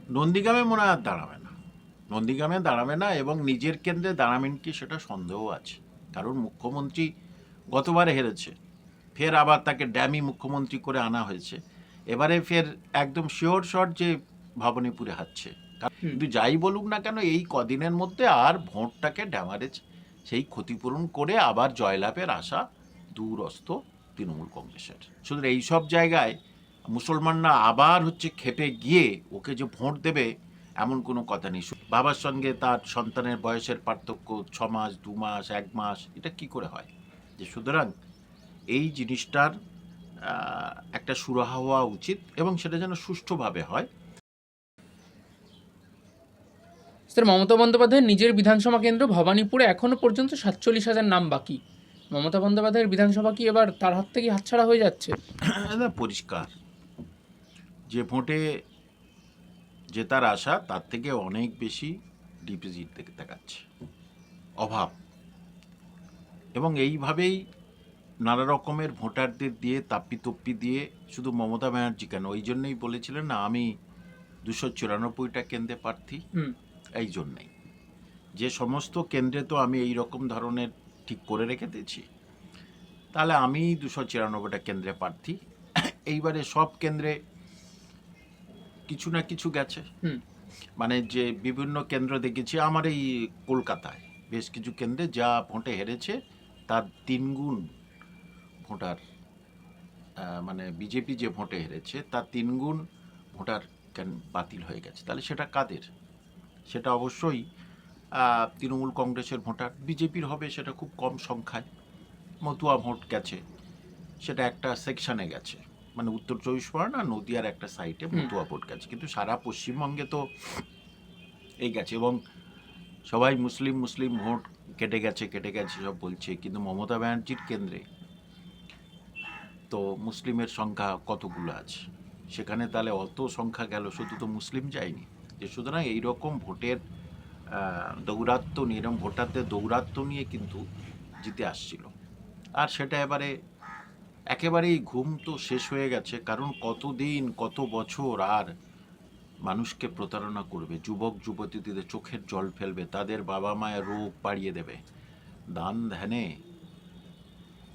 নন্দীগ্রামে মনে হয় আর দাঁড়াবে না, নন্দীগ্রামে দাঁড়াবে না, এবং নিজের কেন্দ্রে দাঁড়াবেন কি সেটা সন্দেহ আছে। কারণ মুখ্যমন্ত্রী গতবারে হেরেছে, ফের আবার তাকে ড্যামি মুখ্যমন্ত্রী করে আনা হয়েছে। এবারে ফের একদম শিওর শট যে ভবানীপুরে হারছে। কিন্তু যাই বলুক না কেন, এই কদিনের মধ্যে আর ভোটটাকে ড্যামারেজ সেই ক্ষতিপূরণ করে আবার জয়লাভের আশা দূরস্থ তৃণমূল কংগ্রেসের। শুধু এইসব জায়গায় মুসলমানরা আবার খেপে গিয়ে ওকে যে ভোট দেবে এমন কোনো কথা নেই। বাবার সঙ্গে তার সন্তানের বয়সের পার্থক্য 6 মাস, 2 মাস, 1 মাস, এটা কি করে হয়? যে সুতরাং এই জিনিসটার একটা সুরাহা হওয়া উচিত, এবং সেটা যেন সুষ্ঠুভাবে হয়। স্যার, মমতা বন্দ্যোপাধ্যায়ের নিজের বিধানসভা কেন্দ্র ভবানীপুরে এখনও পর্যন্ত 47,000 নাম বাকি। মমতা বন্দ্যোপাধ্যায়ের বিধানসভা কি এবার তার হাত থেকে হাতছাড়া হয়ে যাচ্ছে? পরিষ্কার যে ভোটে জেতার আশা তার থেকে অনেক বেশি ডিপোজিট দেখাচ্ছে, অভাব। এবং এইভাবেই নানা রকমের ভোটারদের দিয়ে তাপ্পি দিয়ে, শুধু মমতা ব্যানার্জি কেন, ওই জন্যই বলেছিলেন না আমি 294টা কেন্দ্রে প্রার্থী। এই জন্যেই যে সমস্ত কেন্দ্রে তো আমি এই রকম ধরনের ঠিক করে রেখে দিয়েছি, তাহলে আমি 294টা কেন্দ্রে প্রার্থী। এইবারে সব কেন্দ্রে কিছু না কিছু গেছে। মানে যে বিভিন্ন কেন্দ্র দেখেছি, আমার এই কলকাতায় বেশ কিছু কেন্দ্রে যা ভোটে হেরেছে তার 3 গুণ ভোটার, মানে বিজেপি যে ভোটে হেরেছে তার 3 গুণ ভোটার বাতিল হয়ে গেছে। তাহলে সেটা কাদের? সেটা অবশ্যই তৃণমূল কংগ্রেসের ভোটার। বিজেপির হবে সেটা খুব কম সংখ্যায়, মতুয়া ভোট গেছে, সেটা একটা সেকশনে গেছে, মানে উত্তর 24 পরগনা নদিয়ার একটা সাইটে মতুয়া ভোট গেছে। কিন্তু সারা পশ্চিমবঙ্গে তো এই গেছে, এবং সবাই মুসলিম মুসলিম ভোট কেটে গেছে সব বলছে, কিন্তু মমতা ব্যানার্জির কেন্দ্রে তো মুসলিমের সংখ্যা কতগুলো আছে সেখানে, তাহলে অত সংখ্যা গেল, শুধু তো মুসলিম যায়নি। যে সুতরাং এইরকম ভোটের দৌরাত্ম্য নিয়ে, এরকম ভোটারদের দৌরাত্ম্য নিয়ে কিন্তু জিতে আসছিল। আর সেটা একেবারেই ঘুম তো শেষ হয়ে গেছে। কারণ কতদিন, কত বছর আর মানুষকে প্রতারণা করবে, যুবক যুবতীদের চোখের জল ফেলবে, তাদের বাবা মায়ের রোগ বাড়িয়ে দেবে, দান ধ্যানে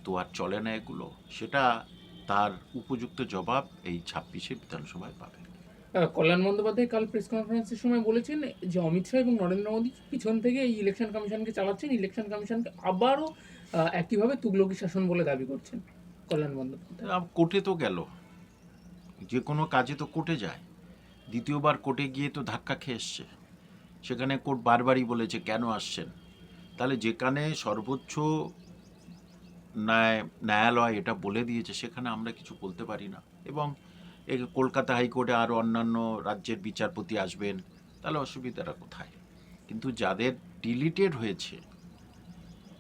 তো আর চলে না এগুলো। সেটা তার উপযুক্ত জবাব এই 26শে বিধানসভায় পাবে। কল্যাণ বন্দ্যোপাধ্যায় কাল প্রেস কনফারেন্সের সময় বলেছেন যে অমিত শাহ এবং নরেন্দ্র মোদী পিছন থেকে এই ইলেকশন কমিশনকে চালাচ্ছেন, ইলেকশন কমিশনকে আবারও একইভাবে তুগলকি শাসন বলে দাবি করছেন কল্যাণ বন্দ্যোপাধ্যায়। কোর্টে তো গেল, যে কোনো কাজে তো কোর্টে যায়, দ্বিতীয়বার কোর্টে গিয়ে তো ধাক্কা খেয়ে এসছে। সেখানে কোর্ট বারবারই বলেছে কেন আসছেন। তাহলে যেখানে সর্বোচ্চ ন্যায়ালয় এটা বলে দিয়েছে, সেখানে আমরা কিছু বলতে পারি না। এবং এই কলকাতা হাইকোর্টে আরও অন্যান্য রাজ্যের বিচারপতি আসবেন, তাহলে অসুবিধাটা কোথায়? কিন্তু যাদের ডিলিটেড হয়েছে,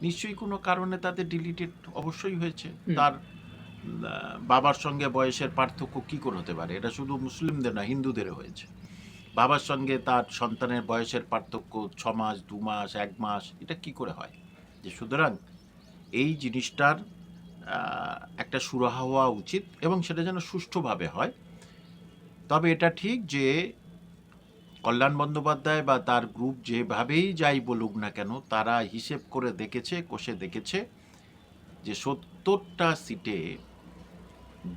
নিশ্চয়ই কোনো কারণে তাদের ডিলিটেড অবশ্যই হয়েছে। তার বাবার সঙ্গে বয়সের পার্থক্য কী করে হতে পারে? এটা শুধু মুসলিমদের না, হিন্দুদেরও হয়েছে। বাবার সঙ্গে তার সন্তানের বয়সের পার্থক্য 6 মাস, 2 মাস, 1 মাস, এটা কি করে হয়? যে সুতরাং এই জিনিসটার একটা সুরাহা হওয়া উচিত, এবং সেটা যেন সুষ্ঠুভাবে হয়। তবে এটা ঠিক যে কল্যাণ বন্দ্যোপাধ্যায় বা তার গ্রুপ যেভাবেই যাই বলুক না কেন, তারা হিসেব করে দেখেছে, কষে দেখেছে যে 70টা সিটে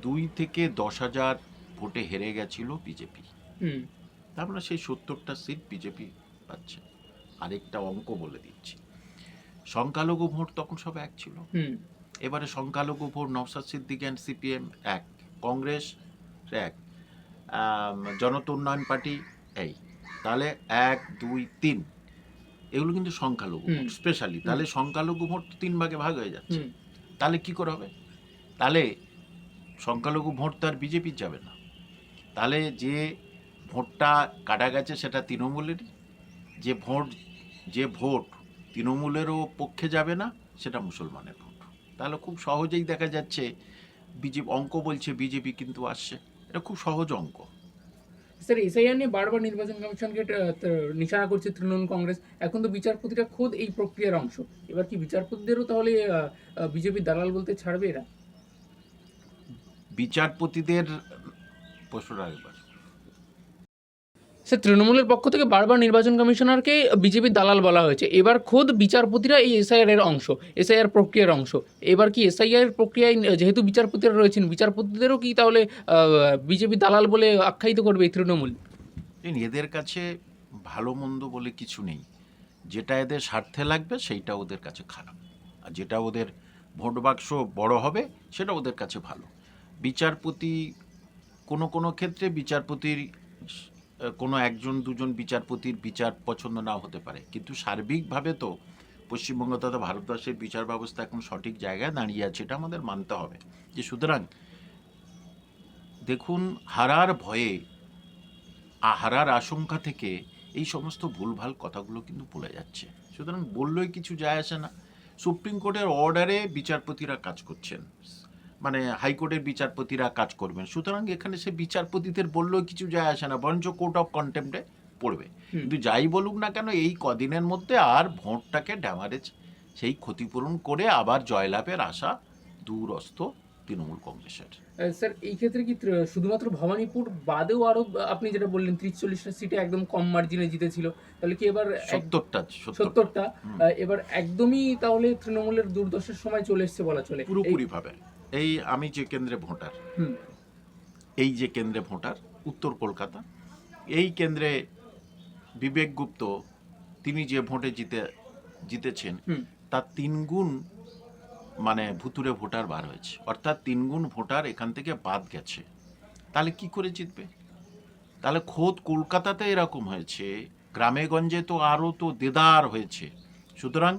2 থেকে 10,000 ভোটে হেরে গেছিল বিজেপি। তার মানে সেই 70টা সিট বিজেপি পাচ্ছে। আরেকটা অঙ্ক বলে দিচ্ছি, সংখ্যালঘু ভোট তখন সব এক ছিল। এবারে সংখ্যালঘু vote Naushad Siddiqui and CPM এক, কংগ্রেস এক, জনতা উন্নয়ন পার্টি এই, তাহলে 1, 2, 3 এগুলো কিন্তু সংখ্যালঘু ভোট স্পেশালি। তাহলে সংখ্যালঘু ভোট 3 ভাগে ভাগ হয়ে যাচ্ছে। তাহলে কি করে হবে? তাহলে সংখ্যালঘু ভোট তো আর বিজেপির যাবে না। তাহলে যে ভোটটা কাটা গেছে সেটা তৃণমূলেরই, যে ভোট তৃণমূলেরও পক্ষে যাবে না সেটা মুসলমানের ভোট। তাহলে খুব সহজেই দেখা যাচ্ছে অঙ্ক বলছে বিজেপি কিন্তু আসছে। এটা খুব সহজ অঙ্ক। স্যার, এসআইআর নিয়ে বারবার নির্বাচন কমিশনকে নিশানা করছে তৃণমূল কংগ্রেস। এখন তো বিচারপতিরা খোদ এই প্রক্রিয়ার অংশ। এবার কি বিচারপতিদেরও তাহলে বিজেপির দালাল বলতে ছাড়বে এরা? বিচারপতিদের প্রশ্নটা একবার। স্যার, তৃণমূলের পক্ষ থেকে বারবার নির্বাচন কমিশনারকে বিজেপির দালাল বলা হয়েছে। এবার খোদ বিচারপতিরা এই এসআইআর এর অংশ, এসআইআর প্রক্রিয়ার অংশ। এবার কি এসআইআর প্রক্রিয়ায় যেহেতু বিচারপতিরা রয়েছেন, বিচারপতিদেরও কি তাহলে বিজেপি দালাল বলে আখ্যায়িত করবে এই তৃণমূল? এদের কাছে ভালো মন্দ বলে কিছু নেই, যেটা এদের স্বার্থে লাগবে সেইটা ওদের কাছে খারাপ, আর যেটা ওদের ভোট বাক্স বড় হবে সেটা ওদের কাছে ভালো। বিচারপতি কোনো কোনো ক্ষেত্রে বিচারপতির কোনো একজন দুজন বিচারপতির বিচার পছন্দ নাও হতে পারে, কিন্তু সার্বিকভাবে তো পশ্চিমবঙ্গ তথা ভারতবর্ষের বিচার ব্যবস্থা এখন সঠিক জায়গায় দাঁড়িয়ে আছে, এটা আমাদের মানতে হবে। যে সুতরাং দেখুন, হারার ভয়ে হারার আশঙ্কা থেকে এই সমস্ত ভুলভাল কথাগুলো কিন্তু বলে যাচ্ছে। সুতরাং বললেই কিছু যায় আসে না। সুপ্রিম কোর্টের অর্ডারে বিচারপতিরা কাজ করছেন, মানে হাইকোর্টের বিচারপতিরা কাজ করবেন। সুতরাং এখানে সে বিচারপতিদের বললেও কিছু যায় আসে না, বরঞ্চ কোর্ট অফ কন্টেম্পটে পড়বে। কিন্তু যাই বলুক না কেন, এই কদিনের মধ্যে আর ভোটটাকে ড্যামারেজ, সেই ক্ষতিপূরণ করে আবার জয়লাভের আশা দূরস্থ তৃণমূল কংগ্রেসের। স্যার, এই ক্ষেত্রে কি শুধুমাত্র ভবানীপুর বাদেও আরও, আপনি যেটা বললেন 30-40টা সিটে একদম কম মার্জিনে জিতেছিল, তাহলে কি এবার 70টা এবার একদমই তাহলে তৃণমূলের দুর্দশার সময় চলে এসছে বলা চলে পুরোপুরিভাবে? এই আমি যে কেন্দ্রে ভোটার, এই যে কেন্দ্রে ভোটার উত্তর কলকাতা, এই কেন্দ্রে বিবেক গুপ্ত তিনি যে ভোটে জিতেছেন তার 3 গুণ মানে ভুতুরে ভোটার বার হয়েছে, অর্থাৎ 3 গুণ ভোটার এখান থেকে বাদ গেছে। তাহলে কি করে জিতবে? তাহলে খোদ কলকাতাতে এরকম হয়েছে, গ্রামে গঞ্জে তো আরও তো দেদার হয়েছে। সুতরাং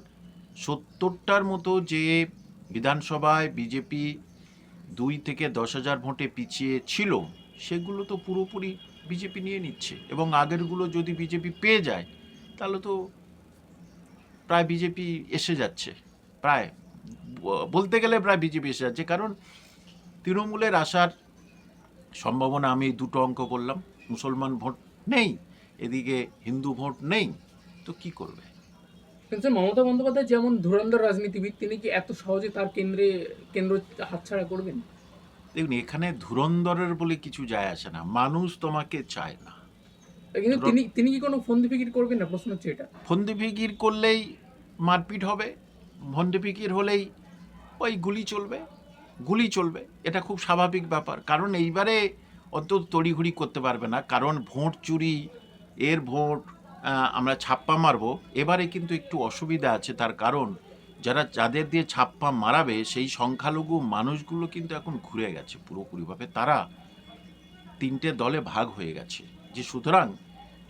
70টার মতো যে বিধানসভায় বিজেপি 2 থেকে 10,000 ভোটে পিছিয়ে ছিল, সেগুলো তো পুরোপুরি বিজেপি নিয়ে নিচ্ছে, এবং আগেরগুলো যদি বিজেপি পেয়ে যায় তাহলে তো প্রায় বিজেপি এসে যাচ্ছে, প্রায় বলতে গেলে প্রায় বিজেপি এসে যাচ্ছে। কারণ তৃণমূলের আসার সম্ভাবনা, আমি দুটো অঙ্ক বললাম, মুসলমান ভোট নেই, এদিকে হিন্দু ভোট নেই, তো কি করবে? কিন্তু মমতা বন্দ্যোপাধ্যায় যেমন ধুরন্ধর রাজনীতিবিদ, তিনি কি এত সহজে তার কেন্দ্র হাতছাড়া করবেন? দেখুন, এখানে ধুরন্ধরের বলে কিছু যায় আসে না, মানুষ তোমাকে চায় না। কিন্তু তিনি কি কোনো ফন্দি ফিকির করবেন না? প্রশ্ন হচ্ছে এটা। ফন্দি ফিকির করলেই মারপিট হবে, ফন্দি ফিকির হলেই ওই গুলি চলবে, এটা খুব স্বাভাবিক ব্যাপার। কারণ এইবারে অত তড়িঘড়ি করতে পারবে না, কারণ ভোট চুরি, এর ভোট আমরা ছাপ্পা মারবো, এবারে কিন্তু একটু অসুবিধা আছে। তার কারণ যাদের দিয়ে ছাপ্পা মারাবে সেই সংখ্যালঘু মানুষগুলো কিন্তু এখন ঘুরে গেছে পুরোপুরিভাবে, তারা 3টে দলে ভাগ হয়ে গেছে। যে সুতরাং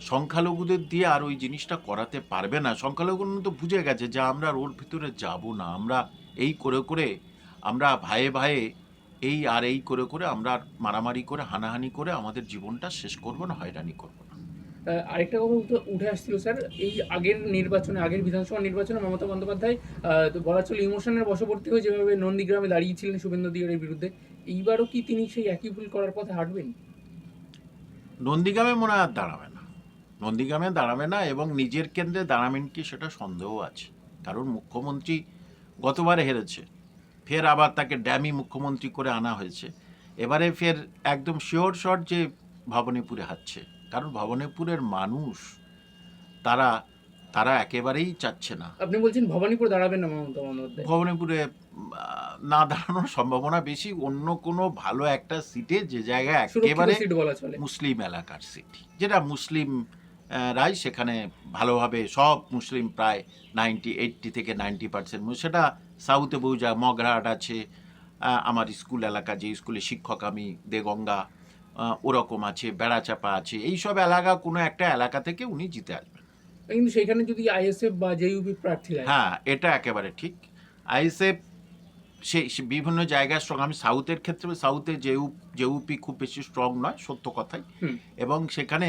সংখ্যালঘুদের দিয়ে আর ওই জিনিসটা করাতে পারবে না। সংখ্যালঘুর তো বুঝে গেছে যে আমরা ওর ভিতরে যাব না, আমরা এই করে আমরা ভাইয়ে এই করে আমরা মারামারি করে হানাহানি করে আমাদের জীবনটা শেষ করব না, হয়রানি করব না। আরেকটা কথা উঠে আসছিল স্যার, এই আগের বিধানসভা নির্বাচনে মমতা বন্দ্যোপাধ্যায় বলা চলে ইমোশনের বশবর্তী হয়ে যেভাবে নন্দীগ্রামে দাঁড়িয়েছিলেন শুভেন্দু অধিকারীর বিরুদ্ধে, এইবারও কি তিনি সেই একই ভুল করার পথে হাঁটবেন? নন্দীগ্রামে মনে হয় দাঁড়াবে না, এবং নিজের কেন্দ্রে দাঁড়াবেন কি সেটা সন্দেহ আছে। কারণ মুখ্যমন্ত্রী গতবারে হেরেছে, ফের আবার তাকে ড্যামি মুখ্যমন্ত্রী করে আনা হয়েছে, এবারে ফের একদম শিওর শট যে ভবানীপুরে হারছে। কারণ ভবানীপুরের মানুষ তারা একেবারেই চাচ্ছে না। আপনি বলছেন ভবানীপুরে দাঁড়াবেন না মমতা বন্দ্যোপাধ্যায়? ভবানীপুরে না দাঁড়ানোর সম্ভাবনা বেশি, অন্য কোনো ভালো একটা সিটে, যে জায়গায় একেবারে মুসলিম এলাকার সিট, যেটা মুসলিম রাই সেখানে ভালোভাবে সব মুসলিম প্রায় 80 থেকে 90%, সেটা সাউথে বহু জায়গা, মগরাহাট আছে, আমার স্কুল এলাকা, যে স্কুলে শিক্ষক আমি, দেগঙ্গা ওরকম আছে, বেড়াচাপা আছে, এইসব এলাকা কোনো একটা এলাকা থেকে উনি জিতে আসবেন। কিন্তু সেখানে যদি আইএসএফ বা জেইউপি প্রার্থী, হ্যাঁ, এটা একেবারে ঠিক। আইএসএফ সেই বিভিন্ন জায়গায় স্ট্রং, আমি সাউথের ক্ষেত্রে, সাউথে জেইউপি খুব বেশি স্ট্রং নয়, সত্য কথাই, এবং সেখানে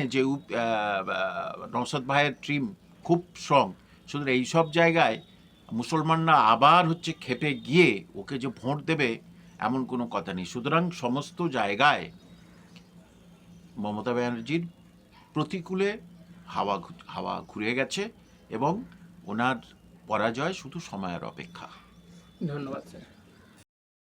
নওশাদ ভাইয়ের টিম খুব স্ট্রং। শুধু এইসব জায়গায় মুসলমানরা আবার খেপে গিয়ে ওকে যে ভোট দেবে এমন কোনো কথা নেই। সুতরাং সমস্ত জায়গায় মমতা ব্যানার্জির প্রতিকূলে হাওয়া ঘুরে গেছে, এবং ওনার পরাজয় শুধু সময়ের অপেক্ষা। ধন্যবাদ স্যার।